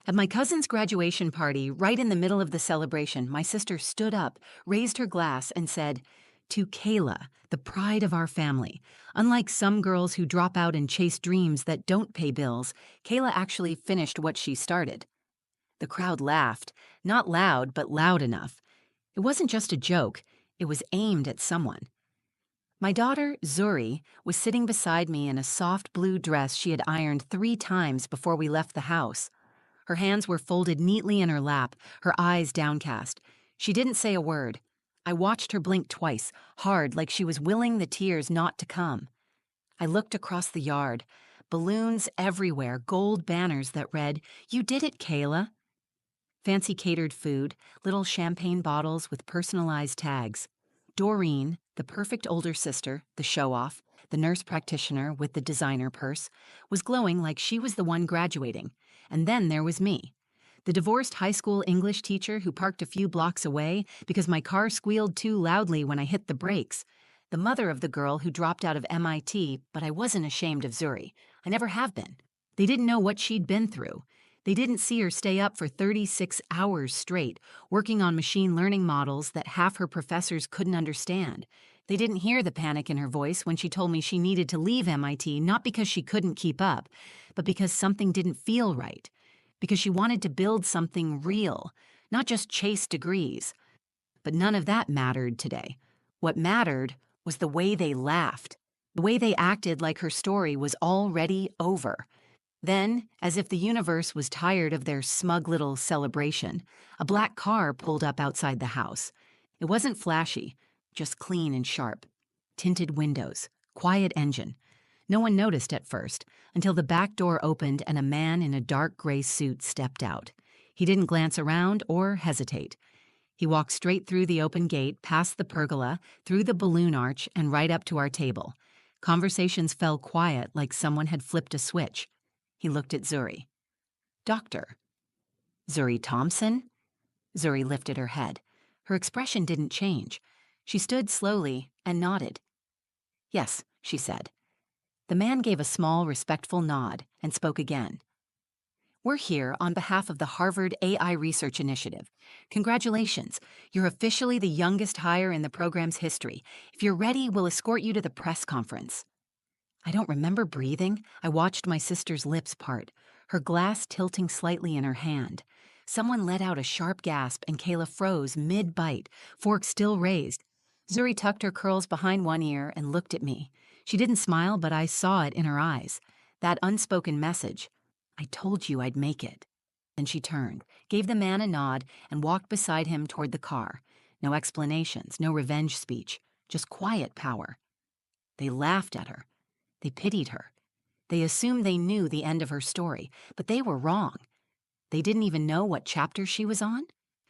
At my cousin's graduation party, right in the middle of the celebration, my sister stood up, raised her glass, and said, "To Kayla, the pride of our family. Unlike some girls who drop out and chase dreams that don't pay bills, Kayla actually finished what she started." The crowd laughed, not loud, but loud enough. It wasn't just a joke, it was aimed at someone. My daughter, Zuri, was sitting beside me in a soft blue dress she had ironed 3 times before we left the house. Her hands were folded neatly in her lap, her eyes downcast. She didn't say a word. I watched her blink twice, hard, like she was willing the tears not to come. I looked across the yard. Balloons everywhere, gold banners that read, "You did it, Kayla." Fancy catered food, little champagne bottles with personalized tags. Doreen, the perfect older sister, the show-off, the nurse practitioner with the designer purse, was glowing like she was the one graduating. And then there was me, the divorced high school English teacher who parked a few blocks away because my car squealed too loudly when I hit the brakes. The mother of the girl who dropped out of MIT, but I wasn't ashamed of Zuri. I never have been. They didn't know what she'd been through. They didn't see her stay up for 36 hours straight, working on machine learning models that half her professors couldn't understand. They didn't hear the panic in her voice when she told me she needed to leave MIT not because she couldn't keep up, but because something didn't feel right. Because she wanted to build something real, not just chase degrees. But none of that mattered today. What mattered was the way they laughed, the way they acted like her story was already over. Then, as if the universe was tired of their smug little celebration, a black car pulled up outside the house. It wasn't flashy, just clean and sharp. Tinted windows, quiet engine. No one noticed at first, until the back door opened and a man in a dark gray suit stepped out. He didn't glance around or hesitate. He walked straight through the open gate, past the pergola, through the balloon arch, and right up to our table. Conversations fell quiet like someone had flipped a switch. He looked at Zuri. "Doctor." "Zuri Thompson?" Zuri lifted her head. Her expression didn't change. She stood slowly and nodded. "Yes," she said. The man gave a small, respectful nod and spoke again. "We're here on behalf of the Harvard AI Research Initiative. Congratulations, you're officially the youngest hire in the program's history. If you're ready, we'll escort you to the press conference." I don't remember breathing. I watched my sister's lips part, her glass tilting slightly in her hand. Someone let out a sharp gasp and Kayla froze mid-bite, fork still raised. Zuri tucked her curls behind one ear and looked at me. She didn't smile, but I saw it in her eyes. That unspoken message. "I told you I'd make it." Then she turned, gave the man a nod, and walked beside him toward the car. No explanations, no revenge speech, just quiet power. They laughed at her. They pitied her. They assumed they knew the end of her story, but they were wrong. They didn't even know what chapter she was on.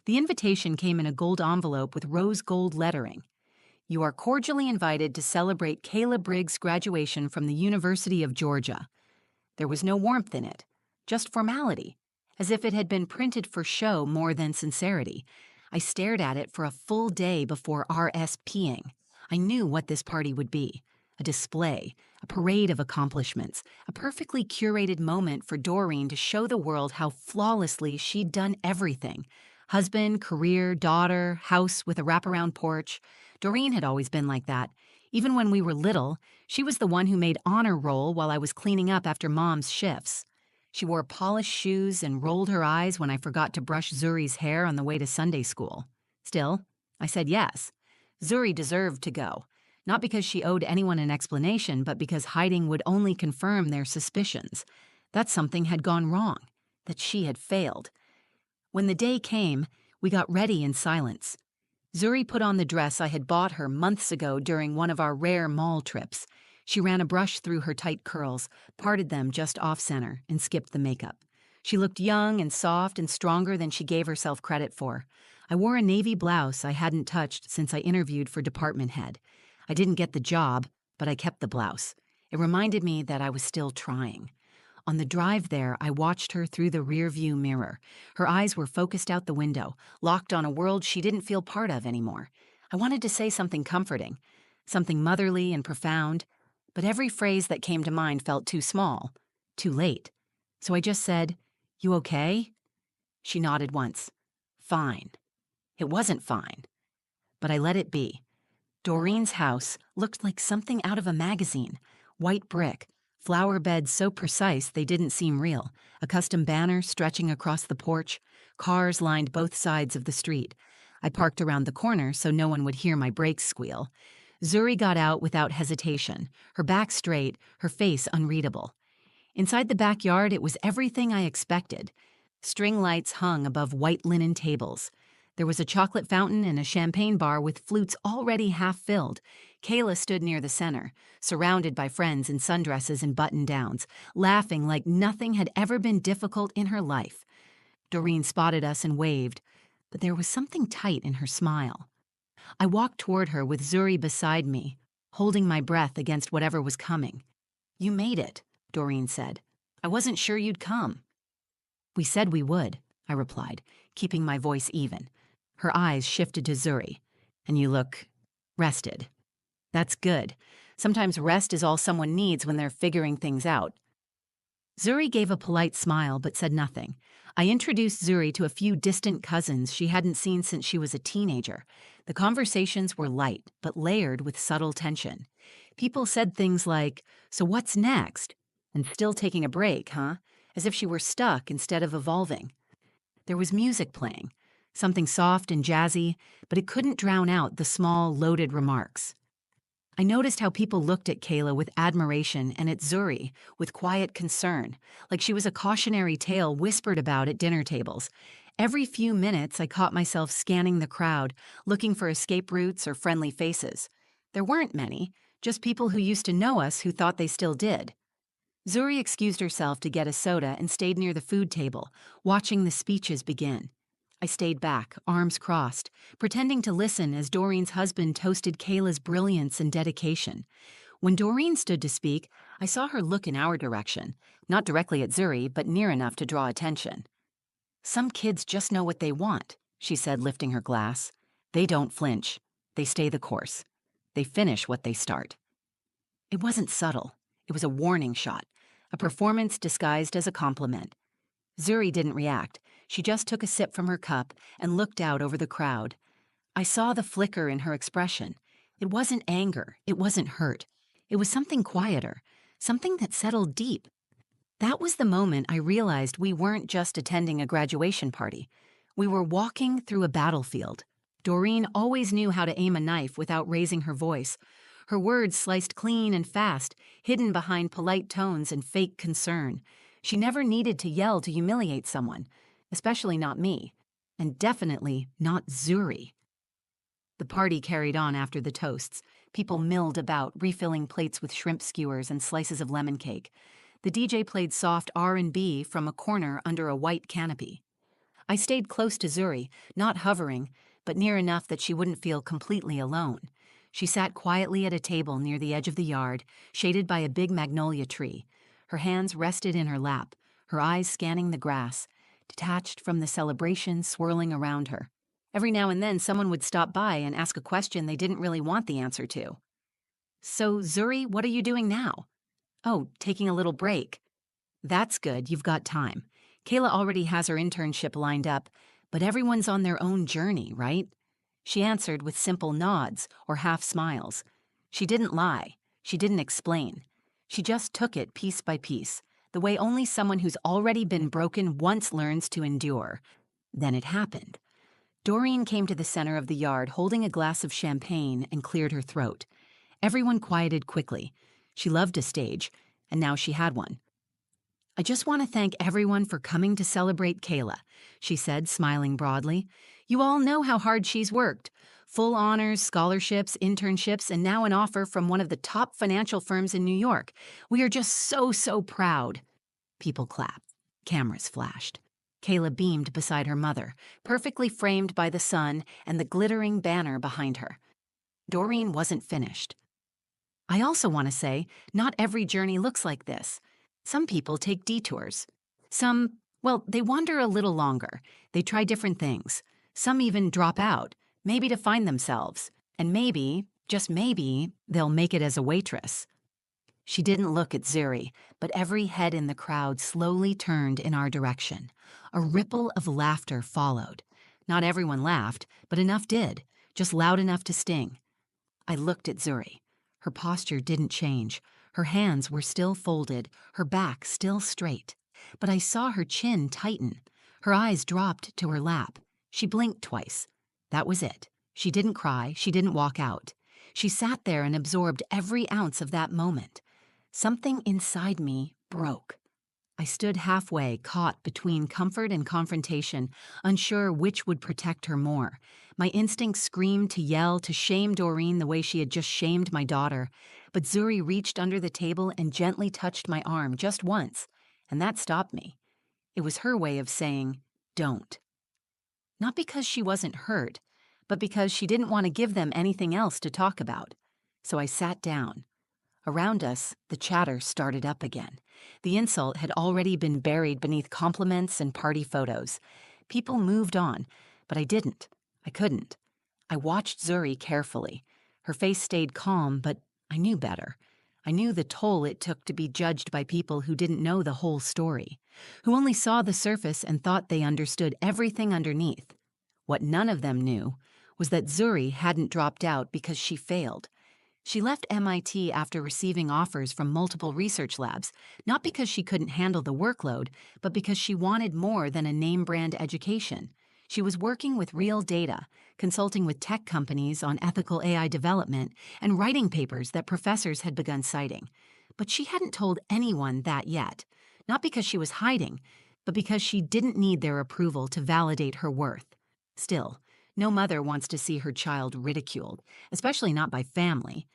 The invitation came in a gold envelope with rose gold lettering. "You are cordially invited to celebrate Kayla Briggs' graduation from the University of Georgia." There was no warmth in it, just formality, as if it had been printed for show more than sincerity. I stared at it for a full day before RSPing. I knew what this party would be. A display, a parade of accomplishments, a perfectly curated moment for Doreen to show the world how flawlessly she'd done everything. Husband, career, daughter, house with a wraparound porch. Doreen had always been like that. Even when we were little, she was the one who made honor roll while I was cleaning up after Mom's shifts. She wore polished shoes and rolled her eyes when I forgot to brush Zuri's hair on the way to Sunday school. Still, I said yes. Zuri deserved to go. Not because she owed anyone an explanation, but because hiding would only confirm their suspicions. That something had gone wrong, that she had failed. When the day came, we got ready in silence. Zuri put on the dress I had bought her months ago during one of our rare mall trips. She ran a brush through her tight curls, parted them just off-center, and skipped the makeup. She looked young and soft and stronger than she gave herself credit for. I wore a navy blouse I hadn't touched since I interviewed for department head. I didn't get the job, but I kept the blouse. It reminded me that I was still trying. On the drive there, I watched her through the rearview mirror. Her eyes were focused out the window, locked on a world she didn't feel part of anymore. I wanted to say something comforting, something motherly and profound, but every phrase that came to mind felt too small, too late. So I just said, "You okay?" She nodded once. Fine. It wasn't fine, but I let it be. Doreen's house looked like something out of a magazine. White brick, flower beds so precise they didn't seem real, a custom banner stretching across the porch, cars lined both sides of the street. I parked around the corner so no one would hear my brakes squeal. Zuri got out without hesitation, her back straight, her face unreadable. Inside the backyard, it was everything I expected. String lights hung above white linen tables. There was a chocolate fountain and a champagne bar with flutes already half filled. Kayla stood near the center, surrounded by friends in sundresses and button-downs, laughing like nothing had ever been difficult in her life. Doreen spotted us and waved, but there was something tight in her smile. I walked toward her with Zuri beside me, holding my breath against whatever was coming. "You made it," Doreen said. "I wasn't sure you'd come." "We said we would," I replied, keeping my voice even. Her eyes shifted to Zuri. "And you look rested." "That's good. Sometimes rest is all someone needs when they're figuring things out." Zuri gave a polite smile but said nothing. I introduced Zuri to a few distant cousins she hadn't seen since she was a teenager. The conversations were light but layered with subtle tension. People said things like, "So what's next?" and "Still taking a break, huh?" as if she were stuck instead of evolving. There was music playing, something soft and jazzy, but it couldn't drown out the small, loaded remarks. I noticed how people looked at Kayla with admiration and at Zuri with quiet concern, like she was a cautionary tale whispered about at dinner tables. Every few minutes, I caught myself scanning the crowd, looking for escape routes or friendly faces. There weren't many, just people who used to know us who thought they still did. Zuri excused herself to get a soda and stayed near the food table, watching the speeches begin. I stayed back, arms crossed, pretending to listen as Doreen's husband toasted Kayla's brilliance and dedication. When Doreen stood to speak, I saw her look in our direction, not directly at Zuri, but near enough to draw attention. "Some kids just know what they want," she said, lifting her glass. "They don't flinch. They stay the course. They finish what they start." It wasn't subtle. It was a warning shot, a performance disguised as a compliment. Zuri didn't react. She just took a sip from her cup and looked out over the crowd. I saw the flicker in her expression. It wasn't anger. It wasn't hurt. It was something quieter, something that settled deep. That was the moment I realized we weren't just attending a graduation party. We were walking through a battlefield. Doreen always knew how to aim a knife without raising her voice. Her words sliced clean and fast, hidden behind polite tones and fake concern. She never needed to yell to humiliate someone, especially not me, and definitely not Zuri. The party carried on after the toasts. People milled about, refilling plates with shrimp skewers and slices of lemon cake. The DJ played soft R&B from a corner under a white canopy. I stayed close to Zuri, not hovering, but near enough that she wouldn't feel completely alone. She sat quietly at a table near the edge of the yard, shaded by a big magnolia tree. Her hands rested in her lap, her eyes scanning the grass, detached from the celebration swirling around her. Every now and then, someone would stop by and ask a question they didn't really want the answer to. "So, Zuri, what are you doing now?" "Oh, taking a little break." "That's good, you've got time. Kayla already has her internship lined up, but everyone's on their own journey, right?" She answered with simple nods or half smiles. She didn't lie. She didn't explain. She just took it piece by piece, the way only someone who's already been broken once learns to endure. Then it happened. Doreen came to the center of the yard holding a glass of champagne and cleared her throat. Everyone quieted quickly. She loved a stage, and now she had one. "I just want to thank everyone for coming to celebrate Kayla," she said, smiling broadly. "You all know how hard she's worked. Full honors, scholarships, internships, and now an offer from one of the top financial firms in New York. We are just so proud." People clapped. Cameras flashed. Kayla beamed beside her mother, perfectly framed by the sun and the glittering banner behind her. Doreen wasn't finished. "I also want to say, not every journey looks like this. Some people take detours. Some, well, they wander a little longer. They try different things. Some even drop out, maybe to find themselves. And maybe, just maybe, they'll make it as a waitress." She didn't look at Zuri, but every head in the crowd slowly turned in our direction. A ripple of laughter followed. Not everyone laughed, but enough did, just loud enough to sting. I looked at Zuri. Her posture didn't change. Her hands were still folded, her back still straight. But I saw her chin tighten. Her eyes dropped to her lap. She blinked twice. That was it. She didn't cry, she didn't walk out. She sat there and absorbed every ounce of that moment. Something inside me broke. I stood halfway, caught between comfort and confrontation, unsure which would protect her more. My instincts screamed to yell, to shame Doreen the way she had just shamed my daughter. But Zuri reached under the table and gently touched my arm just once, and that stopped me. It was her way of saying, "Don't." Not because she wasn't hurt, but because she didn't want to give them anything else to talk about. So I sat down. Around us, the chatter started up again. The insult had already been buried beneath compliments and party photos. People moved on, but I didn't. I couldn't. I watched Zuri carefully. Her face stayed calm, but I knew better. I knew the toll it took to be judged by people who didn't know the whole story, who only saw the surface and thought they understood everything underneath. What none of them knew was that Zuri hadn't dropped out because she failed. She left MIT after receiving offers from multiple research labs, not because she couldn't handle the workload, but because she wanted more than a name-brand education. She was working with real data, consulting with tech companies on ethical AI development, and writing papers that professors had begun citing. But she hadn't told anyone that yet, not because she was hiding, but because she didn't need their approval to validate her worth. Still, no mother wants to see her child ridiculed, especially not by family.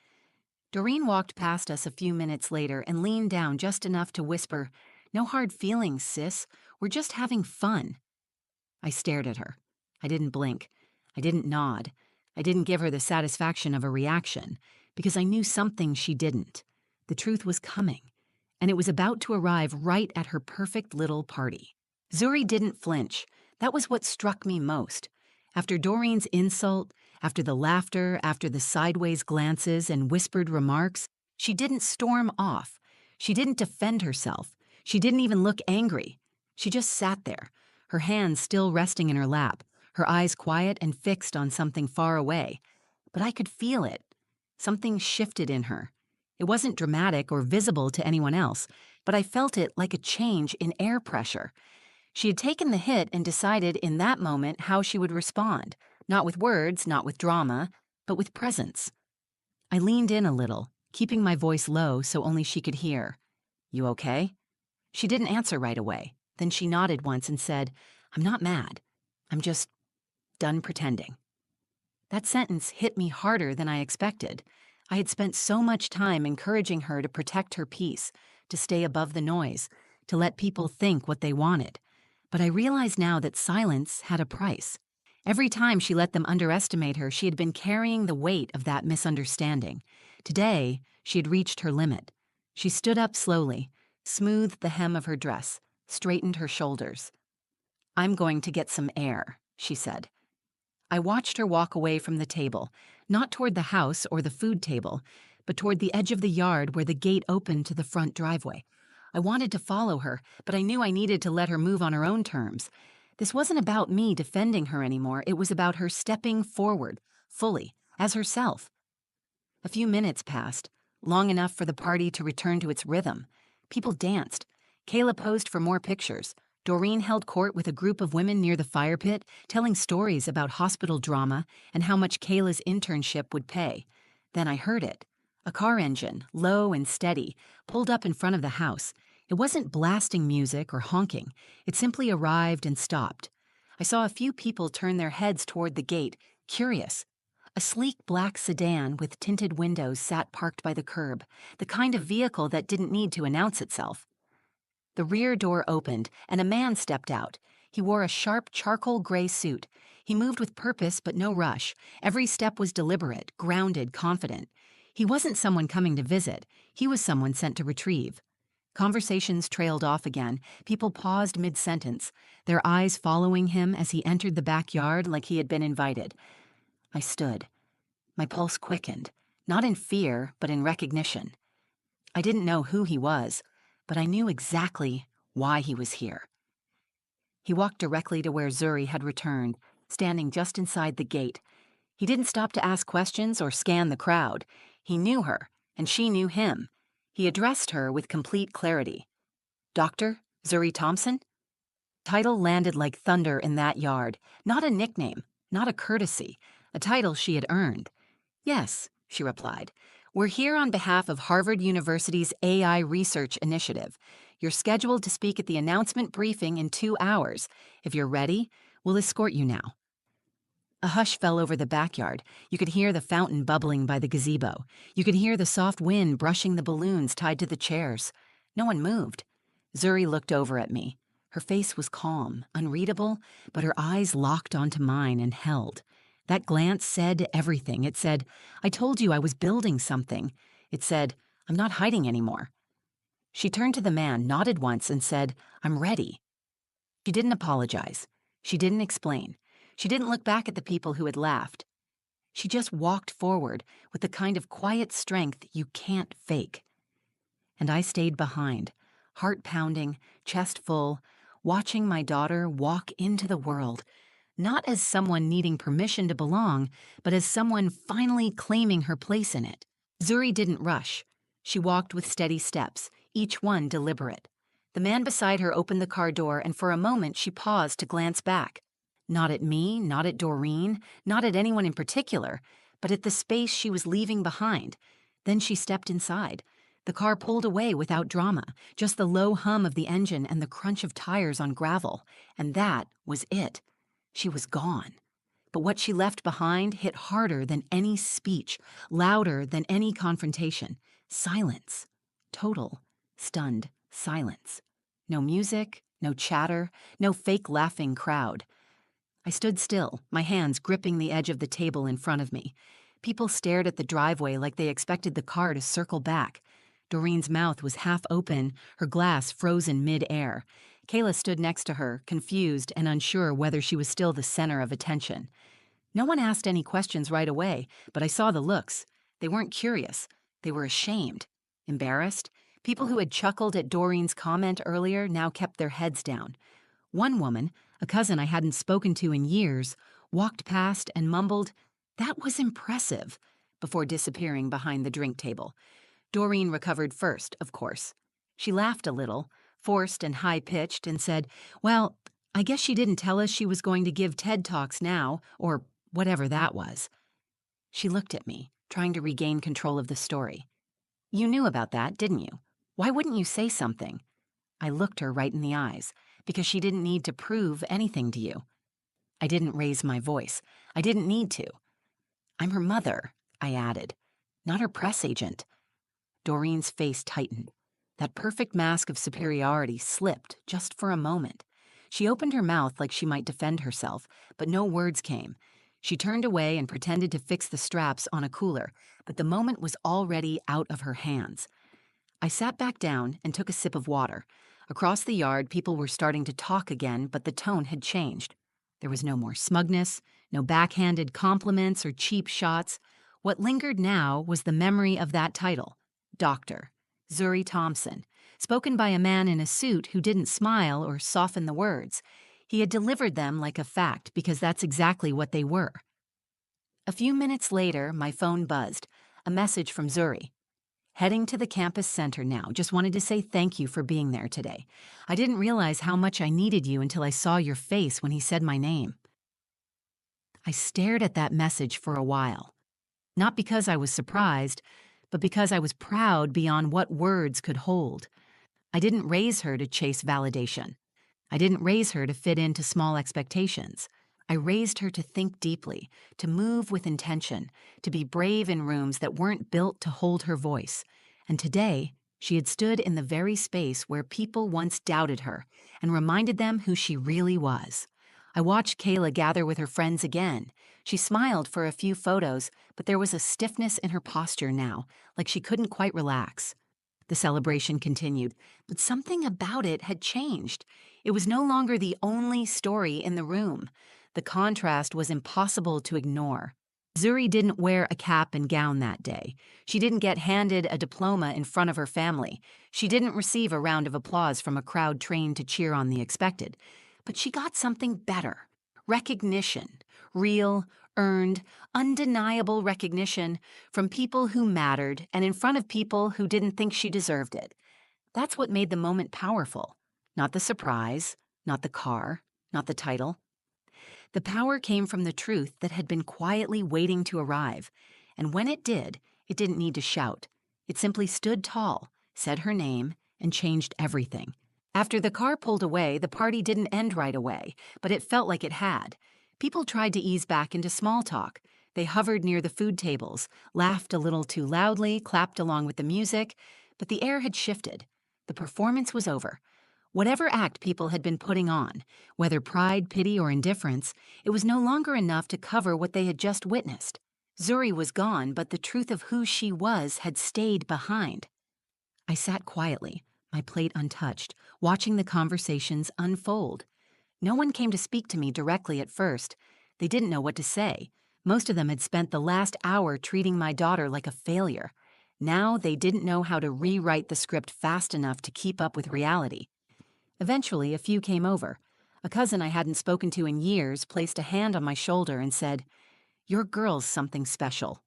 Doreen walked past us a few minutes later and leaned down just enough to whisper, "No hard feelings, sis. We're just having fun." I stared at her. I didn't blink. I didn't nod. I didn't give her the satisfaction of a reaction, because I knew something she didn't. The truth was coming, and it was about to arrive right at her perfect little party. Zuri didn't flinch. That was what struck me most. After Doreen's insult, after the laughter, after the sideways glances and whispered remarks, she didn't storm off. She didn't defend herself. She didn't even look angry. She just sat there, her hands still resting in her lap, her eyes quiet and fixed on something far away. But I could feel it. Something shifted in her. It wasn't dramatic or visible to anyone else, but I felt it like a change in air pressure. She had taken the hit and decided in that moment how she would respond, not with words, not with drama, but with presence. I leaned in a little, keeping my voice low so only she could hear. "You okay?" She didn't answer right away. Then she nodded once and said, "I'm not mad. I'm just done pretending." That sentence hit me harder than I expected. I had spent so much time encouraging her to protect her peace, to stay above the noise, to let people think what they wanted. But I realized now that silence had a price. Every time she let them underestimate her, she had been carrying the weight of that misunderstanding. Today, she had reached her limit. She stood up slowly, smoothed the hem of her dress, straightened her shoulders. "I'm going to get some air," she said. I watched her walk away from the table, not toward the house or the food table, but toward the edge of the yard where the gate opened to the front driveway. I wanted to follow her, but I knew I needed to let her move on her own terms. This wasn't about me defending her anymore. It was about her stepping forward, fully, as herself. A few minutes passed, long enough for the party to return to its rhythm. People danced. Kayla posed for more pictures. Doreen held court with a group of women near the fire pit, telling stories about hospital drama and how much Kayla's internship would pay. Then I heard it. A car engine, low and steady, pulled up in front of the house. It wasn't blasting music or honking. It simply arrived and stopped. I saw a few people turn their heads toward the gate, curious. A sleek black sedan with tinted windows sat parked by the curb, the kind of vehicle that didn't need to announce itself. The rear door opened, and a man stepped out. He wore a sharp charcoal gray suit. He moved with purpose but no rush. Every step was deliberate, grounded, confident. He wasn't someone coming to visit. He was someone sent to retrieve. Conversations trailed off again. People paused mid-sentence, their eyes following him as he entered the backyard like he had been invited. I stood. My pulse quickened, not in fear, but in recognition. I didn't know who he was, but I knew exactly why he was here. He walked directly to where Zuri had returned, standing just inside the gate. He didn't stop to ask questions or scan the crowd. He knew her, and she knew him. He addressed her with complete clarity. Dr. Zuri Thompson? Title landed like thunder in that yard. Not a nickname, not a courtesy, a title she had earned. Yes, she replied. We're here on behalf of Harvard University's AI Research Initiative. You're scheduled to speak at the announcement briefing in 2 hours. If you're ready, we'll escort you now. A hush fell over the backyard. You could hear the fountain bubbling by the gazebo. You could hear the soft wind brushing the balloons tied to the chairs. No one moved. Zuri looked over at me. Her face was calm, unreadable, but her eyes locked onto mine and held. That glance said everything. It said, I told you I was building something. It said, I'm not hiding anymore. She turned to the man, nodded once, and said, I'm ready. She didn't apologize. She didn't explain. She didn't look back at the people who had laughed. She just walked forward with the kind of quiet strength you can't fake. And I stayed behind, heart pounding, chest full, watching my daughter walk into the world, not as someone needing permission to belong, but as someone finally claiming her place in it. Zuri didn't rush. She walked with steady steps, each one deliberate. The man beside her opened the car door, and for a moment she paused to glance back. Not at me, not at Doreen, not at anyone in particular, but at the space she was leaving behind. Then she stepped inside. The car pulled away without drama, just the low hum of the engine and the crunch of tires on gravel. And that was it. She was gone. But what she left behind hit harder than any speech, louder than any confrontation. Silence. Total, stunned silence. No music, no chatter, no fake laughing crowd. I stood still, my hands gripping the edge of the table in front of me. People stared at the driveway like they expected the car to circle back. Doreen's mouth was half open, her glass frozen mid-air. Kayla stood next to her, confused and unsure whether she was still the center of attention. No one asked any questions right away, but I saw the looks. They weren't curious. They were ashamed, embarrassed. People who had chuckled at Doreen's comment earlier now kept their heads down. One woman, a cousin I hadn't spoken to in years, walked past and mumbled, "That was impressive," before disappearing behind the drink table. Doreen recovered first, of course. She laughed a little, forced and high-pitched, and said, "Well, I guess she didn't tell us she was going to give TED Talks now, or whatever that was." She looked at me, trying to regain control of the story. "You knew about that, didn't you? Why wouldn't you say something?" I looked her right in the eyes, because she didn't need to prove anything to you. I didn't raise my voice. I didn't need to. "I'm her mother," I added, "not her press agent." Doreen's face tightened. That perfect mask of superiority slipped just for a moment. She opened her mouth like she might defend herself, but no words came. She turned away and pretended to fix the straps on a cooler, but the moment was already out of her hands. I sat back down and took a sip of water. Across the yard, people were starting to talk again, but the tone had changed. There was no more smugness, no backhanded compliments or cheap shots. What lingered now was the memory of that title, Dr. Zuri Thompson, spoken by a man in a suit who didn't smile or soften the words. He had delivered them like a fact because that's exactly what they were. A few minutes later, my phone buzzed, a message from Zuri. "Heading to the campus center now. Just wanted to say thank you for being there today. I didn't realize how much I needed you until I saw your face when he said my name." I stared at that message for a while. Not because I was surprised, but because I was proud beyond what words could hold. I didn't raise her to chase validation. I didn't raise her to fit into small expectations. I raised her to think deeply, to move with intention, to be brave in rooms that weren't built to hold her voice. And today, she had stood in the very space where people once doubted her and reminded them who she really was. I watched Kayla gather with her friends again. She smiled for a few photos, but there was a stiffness in her posture now, like she couldn't quite relax. The celebration continued, but something about it had changed. It was no longer the only story in the room. The contrast was impossible to ignore. Zuri didn't wear a cap and gown that day. She didn't get handed a diploma in front of her family. She didn't receive a round of applause from a crowd trained to cheer on the expected. But she got something better: recognition, real, earned, undeniable recognition from people who mattered and in front of people who didn't think she deserved it. That's what made the moment powerful. Not the surprise, not the car, not the title. The power came from the truth that had been quietly waiting to arrive. And when it did, it didn't need to shout. It simply stood tall, said her name, and changed everything. After the car pulled away, the party didn't end right away, but it felt like it had. People tried to ease back into small talk. They hovered near the food tables, laughed a little too loudly, clapped along with the music, but the air had shifted. The performance was over. Whatever act people had been putting on, whether pride, pity, or indifference, it was no longer enough to cover what they had just witnessed. Zuri was gone, but the truth of who she was had stayed behind. I sat quietly, my plate untouched, watching the conversations unfold. No one came to speak to me directly at first. They didn't know what to say. Most of them had spent the last hour treating my daughter like a failure. Now they didn't know how to rewrite the script fast enough to keep up with reality. Eventually, a few came over. A cousin I hadn't spoken to in years placed a hand on my shoulder and said, "Your girl's something special."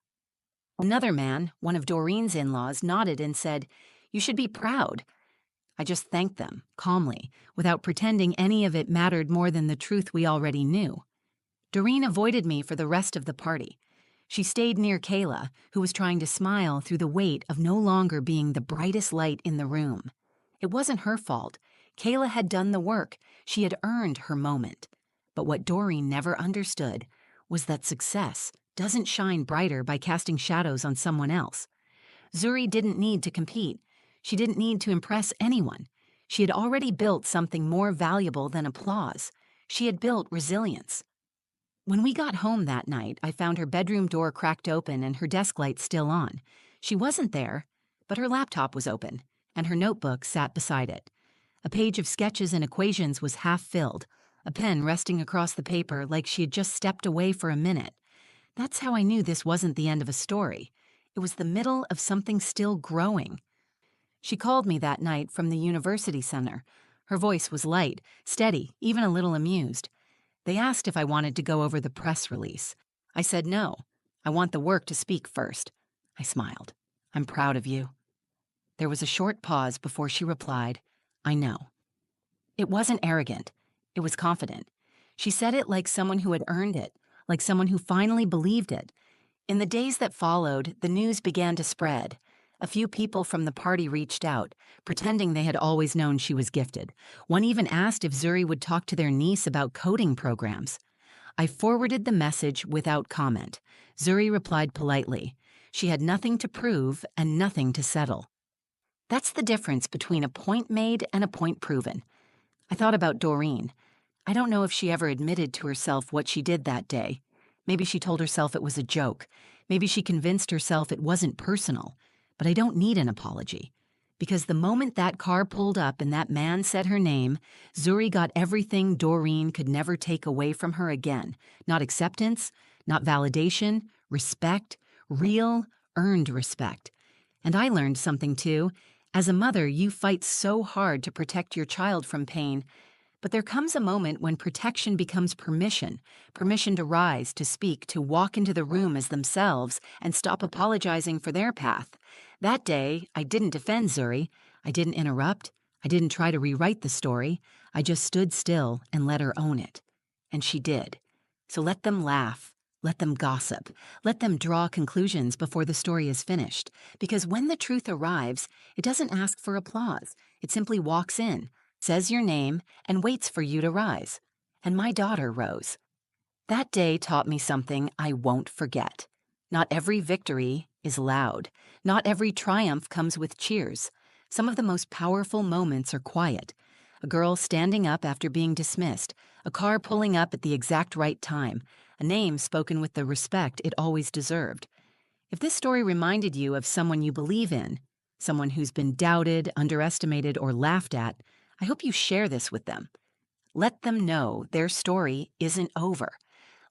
Another man, one of Doreen's in-laws, nodded and said, "You should be proud." I just thanked them, calmly, without pretending any of it mattered more than the truth we already knew. Doreen avoided me for the rest of the party. She stayed near Kayla, who was trying to smile through the weight of no longer being the brightest light in the room. It wasn't her fault. Kayla had done the work. She had earned her moment. But what Doreen never understood was that success doesn't shine brighter by casting shadows on someone else. Zuri didn't need to compete. She didn't need to impress anyone. She had already built something more valuable than applause. She had built resilience. When we got home that night, I found her bedroom door cracked open and her desk light still on. She wasn't there, but her laptop was open, and her notebook sat beside it. A page of sketches and equations was half filled, a pen resting across the paper like she had just stepped away for a minute. That's how I knew this wasn't the end of a story. It was the middle of something still growing. She called me that night from the university center. Her voice was light, steady, even a little amused. They asked if I wanted to go over the press release. I said no. I want the work to speak first. I smiled. I'm proud of you. There was a short pause before she replied, I know. It wasn't arrogant. It was confident. She said it like someone who had earned it, like someone who finally believed it. In the days that followed, the news began to spread. A few people from the party reached out, pretending they had always known she was gifted. One even asked if Zuri would talk to their niece about coding programs. I forwarded the message without comment. Zuri replied politely. She had nothing to prove and nothing to settle. That's the difference between a point made and a point proven. I thought about Doreen. I don't know if she ever admitted to herself what she did that day. Maybe she told herself it was a joke. Maybe she convinced herself it wasn't personal. But I don't need an apology. Because the moment that car pulled up and that man said her name, Zuri got everything Doreen could never take away from her again. Not acceptance, not validation, respect, real, earned respect. And I learned something too. As a mother, you fight so hard to protect your child from pain, but there comes a moment when protection becomes permission to rise, to speak, to walk into the room as themselves and stop apologizing for their path. That day, I didn't defend Zuri. I didn't interrupt. I didn't try to rewrite the story. I just stood still and let her own it. And she did. So let them laugh. Let them gossip. Let them draw conclusions before the story is finished. Because when the truth arrives, it doesn't ask for applause. It simply walks in, says your name, and waits for you to rise. And my daughter rose. That day taught me something I won't forget. Not every victory is loud. Not every triumph comes with cheers. Some of the most powerful moments are quiet. A girl standing up after being dismissed, a car pulling up at the exact right time, a name spoken with the respect it always deserved. If this story reminded you of someone you believe in, someone who's been doubted, underestimated, or laughed at, I hope you share this with them. Let them know their story isn't over.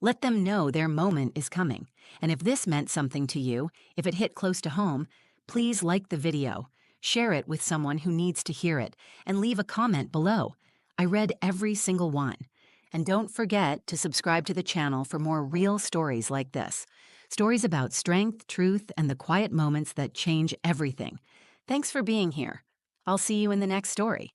Let them know their moment is coming. And if this meant something to you, if it hit close to home, please like the video, share it with someone who needs to hear it, and leave a comment below. I read every single one. And don't forget to subscribe to the channel for more real stories like this. Stories about strength, truth, and the quiet moments that change everything. Thanks for being here. I'll see you in the next story.